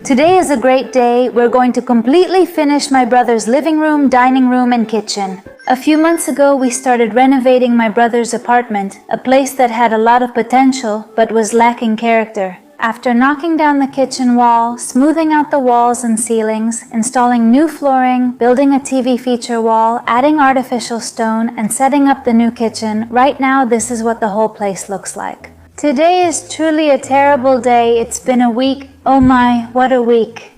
Today is a great day. We're going to completely finish my brother's living room, dining room, and kitchen. A few months ago, we started renovating my brother's apartment, a place that had a lot of potential but was lacking character. After knocking down the kitchen wall, smoothing out the walls and ceilings, installing new flooring, building a TV feature wall, adding artificial stone, and setting up the new kitchen, right now this is what the whole place looks like. Today is truly a terrible day. It's been a week. Oh my, what a week.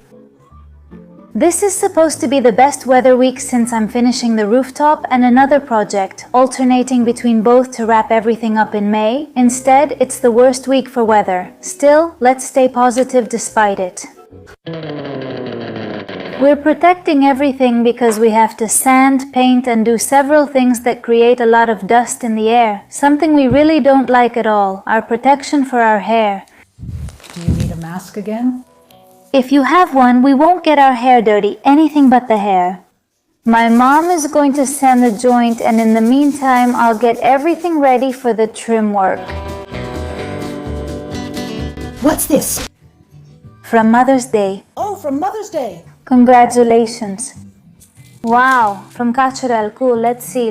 This is supposed to be the best weather week since I'm finishing the rooftop and another project, alternating between both to wrap everything up in May. Instead, it's the worst week for weather. Still, let's stay positive despite it. We're protecting everything because we have to sand, paint, and do several things that create a lot of dust in the air. Something we really don't like at all, our protection for our hair. Do you need a mask again? If you have one, we won't get our hair dirty, anything but the hair. My mom is going to sand the joint, and in the meantime, I'll get everything ready for the trim work. What's this? From Mother's Day. Oh, from Mother's Day. Congratulations. Wow, from Cultural. Cool. Let's see.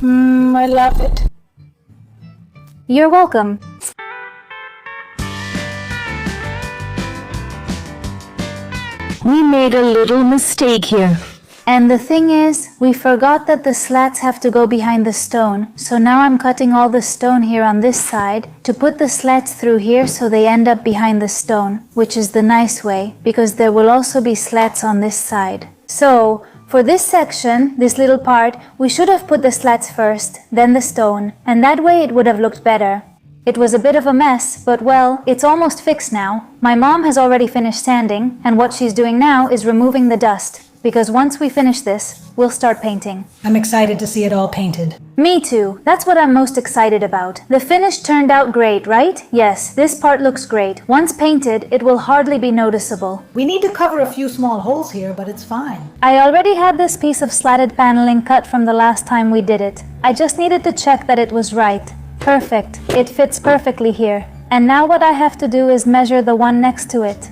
I love it. You're welcome. We made a little mistake here. And the thing is, we forgot that the slats have to go behind the stone. So now I'm cutting all the stone here on this side to put the slats through here so they end up behind the stone, which is the nice way, because there will also be slats on this side. So, for this section, this little part, we should have put the slats first, then the stone, and that way it would have looked better. It was a bit of a mess, but well, it's almost fixed now. My mom has already finished sanding, and what she's doing now is removing the dust. Because once we finish this, we'll start painting. I'm excited to see it all painted. Me too. That's what I'm most excited about. The finish turned out great, right? Yes, this part looks great. Once painted, it will hardly be noticeable. We need to cover a few small holes here, but it's fine. I already had this piece of slatted paneling cut from the last time we did it. I just needed to check that it was right. Perfect. It fits perfectly here. And now what I have to do is measure the one next to it.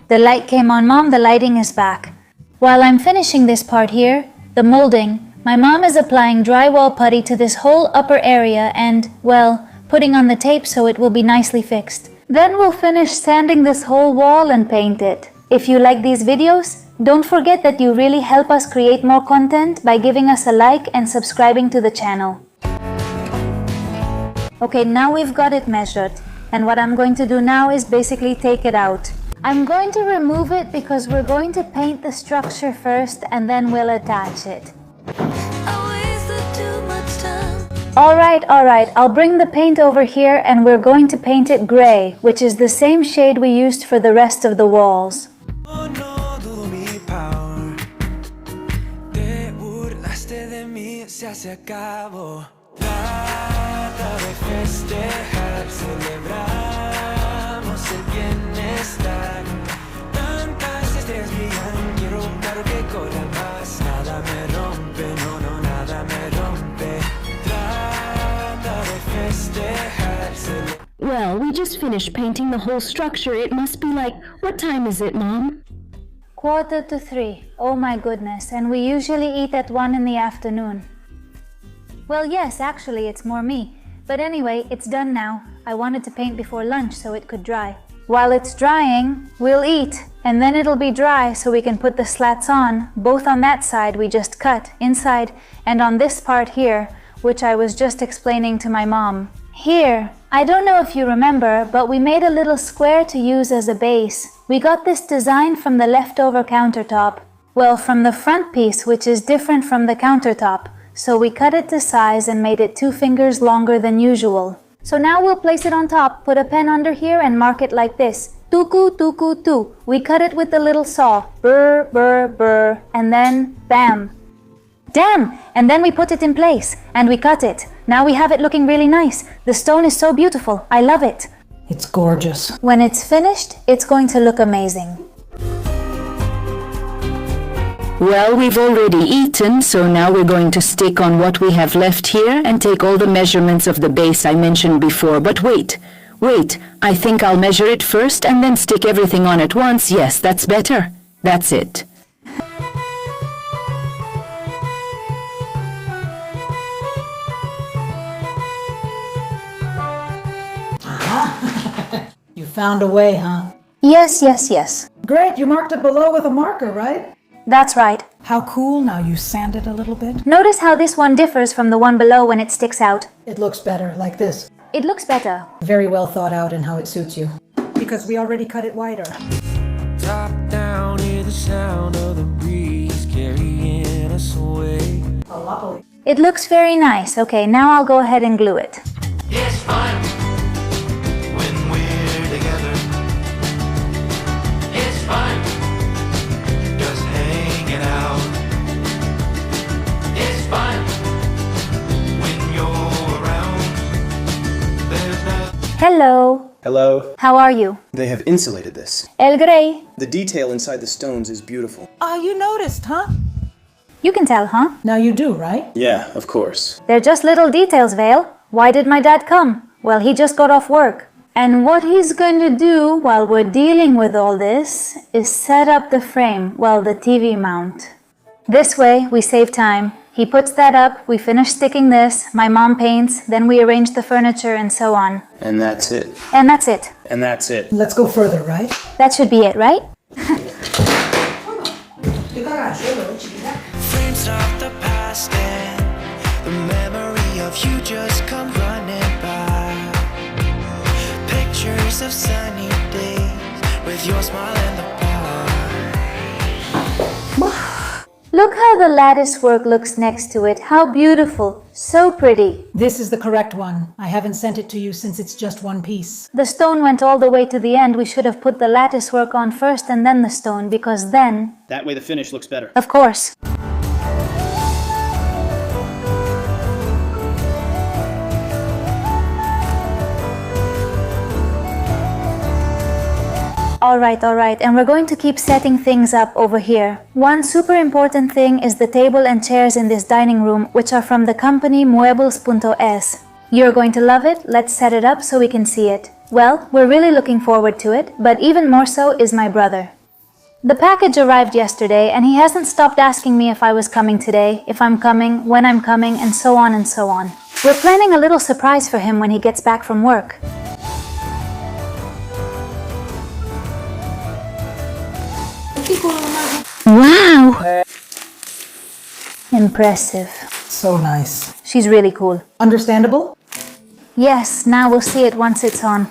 The light came on, Mom. The lighting is back. While I'm finishing this part here, the molding, my mom is applying drywall putty to this whole upper area and, well, putting on the tape so it will be nicely fixed. Then we'll finish sanding this whole wall and paint it. If you like these videos, don't forget that you really help us create more content by giving us a like and subscribing to the channel. Okay, now we've got it measured. And what I'm going to do now is basically take it out. I'm going to remove it because we're going to paint the structure first and then we'll attach it. Alright, I'll bring the paint over here and we're going to paint it gray, which is the same shade we used for the rest of the walls. Well, we just finished painting the whole structure. It must be like, what time is it, Mom? 2:45. Oh my goodness, and we usually eat at 1 in the afternoon. Well, yes, actually, it's more me. But anyway, it's done now. I wanted to paint before lunch so it could dry. While it's drying, we'll eat, and then it'll be dry so we can put the slats on, both on that side we just cut, inside, and on this part here, which I was just explaining to my mom. Here, I don't know if you remember, but we made a little square to use as a base. We got this design from the leftover countertop. Well, from the front piece, which is different from the countertop. So we cut it to size and made it 2 fingers longer than usual. So now we'll place it on top, put a pen under here and mark it like this. Tuku, tuku, tu. We cut it with the little saw. Brr, brr, brr. And then, bam. Damn! And then we put it in place. And we cut it. Now we have it looking really nice. The stone is so beautiful. I love it. It's gorgeous. When it's finished, it's going to look amazing. Well, we've already eaten, so now we're going to stick on what we have left here and take all the measurements of the base I mentioned before. But wait, I think I'll measure it first and then stick everything on at once. Yes, that's better. That's it. You found a way, huh? Yes. Great, you marked it below with a marker, right? That's right. How cool, now you sand it a little bit. Notice how this one differs from the one below when it sticks out. It looks better, like this. It looks better. Very well thought out in how it suits you. Because we already cut it wider. Top down, hear the sound of the breeze carrying us away. It looks very nice. Okay, now I'll go ahead and glue it. It's fun when we're together. It's fun just hanging out. It's fun when you're around. There's nothing. Hello. Hello. How are you? They have insulated this. El Grey. The detail inside the stones is beautiful. You noticed, huh? You can tell, huh? Now you do, right? Yeah, of course. They're just little details, Vale. Why did my dad come? Well, he just got off work. And what he's going to do while we're dealing with all this is set up the frame, well, the TV mount. This way, we save time. He puts that up, we finish sticking this, my mom paints, then we arrange the furniture and so on. And that's it. And that's it. And that's it. Let's go further, right? That should be it, right? Frames of the past and the memory of you just come running by. Pictures of sunny days with your smile in the bar. Look how the lattice work looks next to it. How beautiful. So pretty. This is the correct one. I haven't sent it to you since it's just one piece. The stone went all the way to the end. We should have put the lattice work on first and then the stone, because then... That way the finish looks better. Of course. All right, and we're going to keep setting things up over here. One super important thing is the table and chairs in this dining room, which are from the company Muebles.es. You're going to love it. Let's set it up so we can see it. Well, we're really looking forward to it, but even more so is my brother. The package arrived yesterday, and he hasn't stopped asking me if I was coming today, if I'm coming, when I'm coming, and so on and so on. We're planning a little surprise for him when he gets back from work. Wow! Impressive. So nice. She's really cool. Understandable? Yes, now we'll see it once it's on.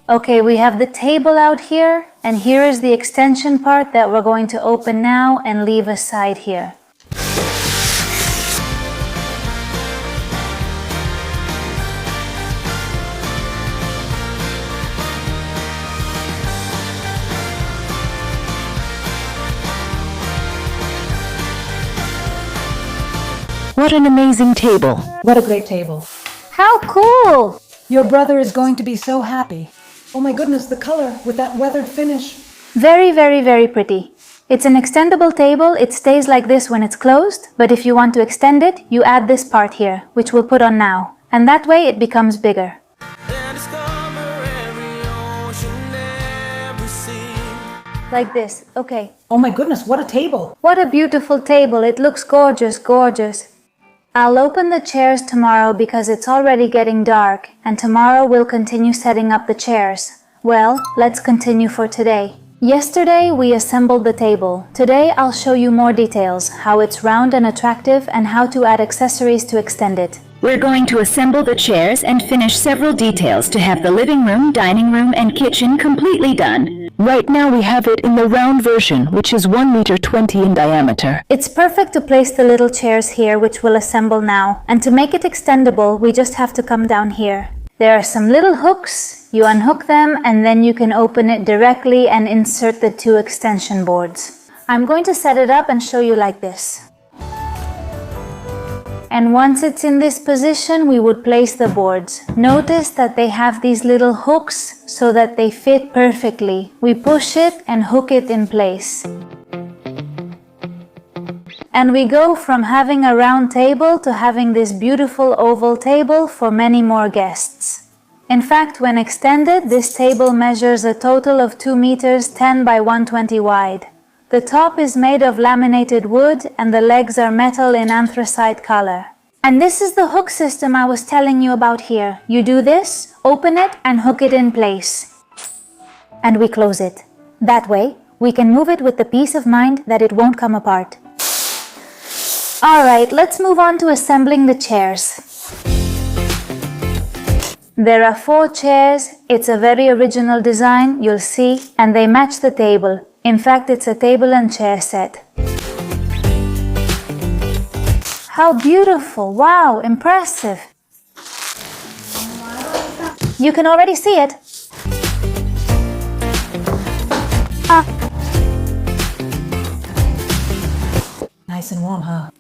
Okay, we have the table out here, and here is the extension part that we're going to open now and leave aside here. What an amazing table. What a great table. How cool! Your brother is going to be so happy. Oh my goodness, the color with that weathered finish. Very, very, very pretty. It's an extendable table. It stays like this when it's closed, but if you want to extend it, you add this part here, which we'll put on now. And that way it becomes bigger. Like this, okay. Oh my goodness, what a table. What a beautiful table. It looks gorgeous, gorgeous. I'll open the chairs tomorrow because it's already getting dark, and tomorrow we'll continue setting up the chairs. Well, let's continue for today. Yesterday we assembled the table. Today I'll show you more details, how it's round and attractive, and how to add accessories to extend it. We're going to assemble the chairs and finish several details to have the living room, dining room, and kitchen completely done. Right now we have it in the round version, which is 1 meter 20 in diameter. It's perfect to place the little chairs here, which we'll assemble now. And to make it extendable, we just have to come down here. There are some little hooks. You unhook them, and then you can open it directly and insert the 2 extension boards. I'm going to set it up and show you like this. And once it's in this position, we would place the boards. Notice that they have these little hooks so that they fit perfectly. We push it and hook it in place. And we go from having a round table to having this beautiful oval table for many more guests. In fact, when extended, this table measures a total of 2 meters 10 by 120 wide. The top is made of laminated wood and the legs are metal in anthracite color. And this is the hook system I was telling you about here. You do this, open it and hook it in place. And we close it. That way, we can move it with the peace of mind that it won't come apart. Alright, let's move on to assembling the chairs. There are 4 chairs. It's a very original design, you'll see, and they match the table. In fact, it's a table and chair set. How beautiful! Wow, impressive! You can already see it. Nice and warm, huh?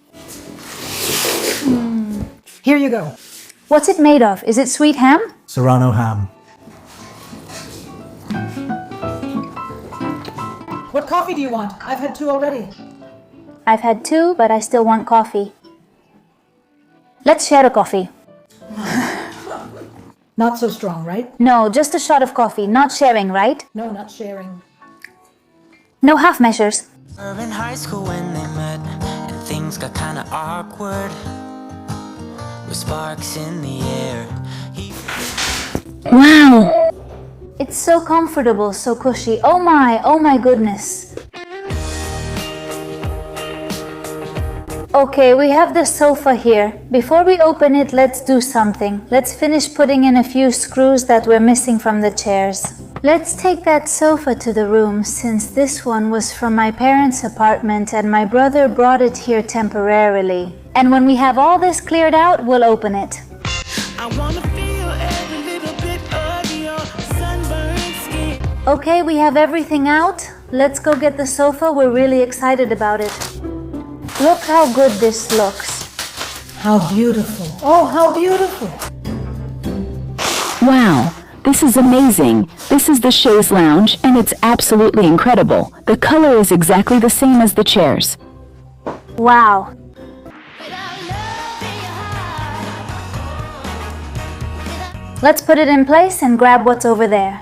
Here you go. What's it made of? Is it sweet ham? Serrano ham. What coffee do you want? I've had 2 already. I've had 2, but I still want coffee. Let's share a coffee. Not so strong, right? No, just a shot of coffee, not sharing, right? No, not sharing. No half measures. We're in high school when they met, and things got kinda awkward. With sparks in the air. Wow! It's so comfortable, so cushy. Oh my goodness. Okay, we have the sofa here. Before we open it, let's do something. Let's finish putting in a few screws that we're missing from the chairs. Let's take that sofa to the room, since this one was from my parents' apartment and my brother brought it here temporarily. And when we have all this cleared out, we'll open it. I wanna feel every little bit of your sunburned skin. Okay, we have everything out. Let's go get the sofa. We're really excited about it. Look how good this looks. How beautiful. Oh, how beautiful. Wow! This is amazing. This is the chaise lounge, and it's absolutely incredible. The color is exactly the same as the chairs. Wow. Let's put it in place and grab what's over there.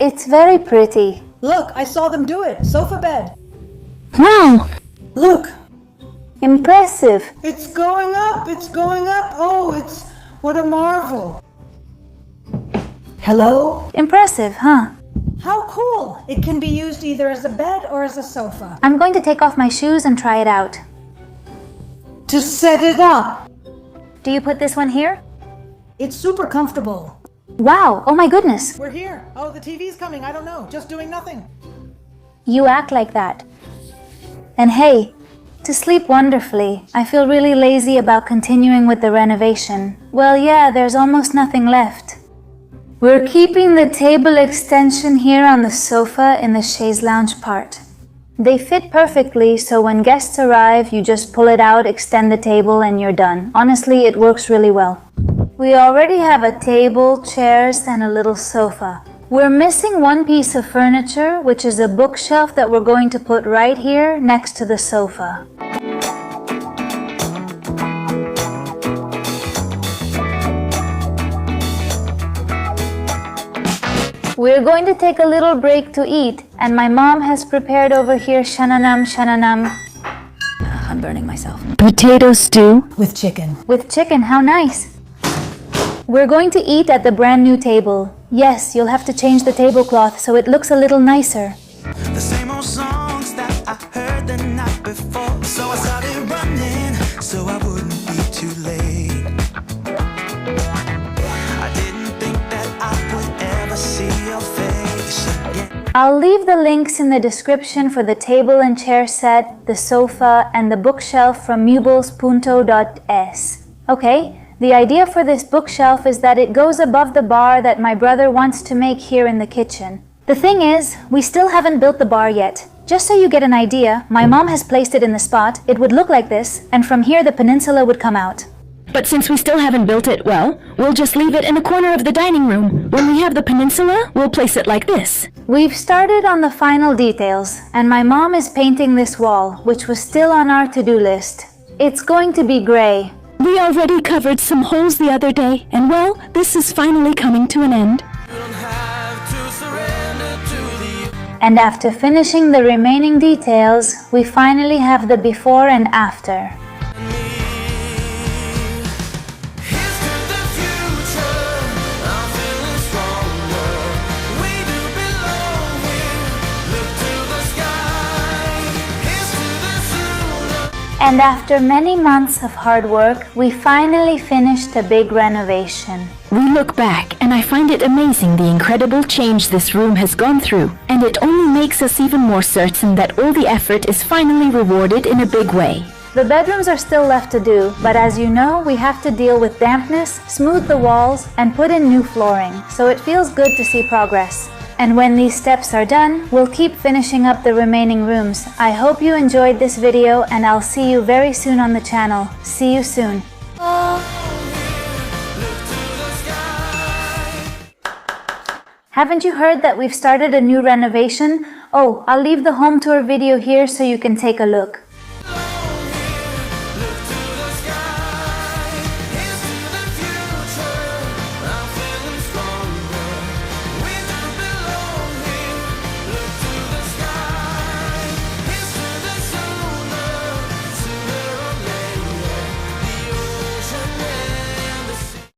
It's very pretty. Look, I saw them do it. Sofa bed. Wow! Look, Impressive. it's going up. It's going up. Oh, what a marvel. Hello? Impressive, huh? How cool. It can be used either as a bed or as a sofa. I'm going to take off my shoes and try it out. To set it up. Do you put this one here? It's super comfortable. Wow, oh my goodness. We're here. Oh, the TV's coming. I don't know. Just doing nothing. You act like that. And hey, to sleep wonderfully. I feel really lazy about continuing with the renovation. Well, yeah, there's almost nothing left. We're keeping the table extension here on the sofa in the chaise lounge part. They fit perfectly, so when guests arrive, you just pull it out, extend the table, and you're done. Honestly, it works really well. We already have a table, chairs, and a little sofa. We're missing one piece of furniture, which is a bookshelf that we're going to put right here next to the sofa. We're going to take a little break to eat, and my mom has prepared over here shananam shananam. I'm burning myself. Potato stew? With chicken. With chicken, how nice. We're going to eat at the brand new table. Yes, you'll have to change the tablecloth so it looks a little nicer. The same old songs that I heard the night before. So I started running so I wouldn't be too late. I didn't think that I would ever see your face again. I'll leave the links in the description for the table and chair set, the sofa, and the bookshelf from muebles.es. Okay, the idea for this bookshelf is that it goes above the bar that my brother wants to make here in the kitchen. The thing is, we still haven't built the bar yet. Just so you get an idea, my mom has placed it in the spot. It would look like this, and from here the peninsula would come out. But since we still haven't built it, well, we'll just leave it in a corner of the dining room. When we have the peninsula, we'll place it like this. We've started on the final details, and my mom is painting this wall, which was still on our to-do list. It's going to be gray. We already covered some holes the other day, and well, this is finally coming to an end. And after finishing the remaining details, we finally have the before and after. And after many months of hard work, we finally finished a big renovation. We look back, and I find it amazing the incredible change this room has gone through, and it only makes us even more certain that all the effort is finally rewarded in a big way. The bedrooms are still left to do, but as you know, we have to deal with dampness, smooth the walls, and put in new flooring, so it feels good to see progress. And when these steps are done, we'll keep finishing up the remaining rooms. I hope you enjoyed this video, and I'll see you very soon on the channel. See you soon. Haven't you heard that we've started a new renovation? Oh, I'll leave the home tour video here so you can take a look.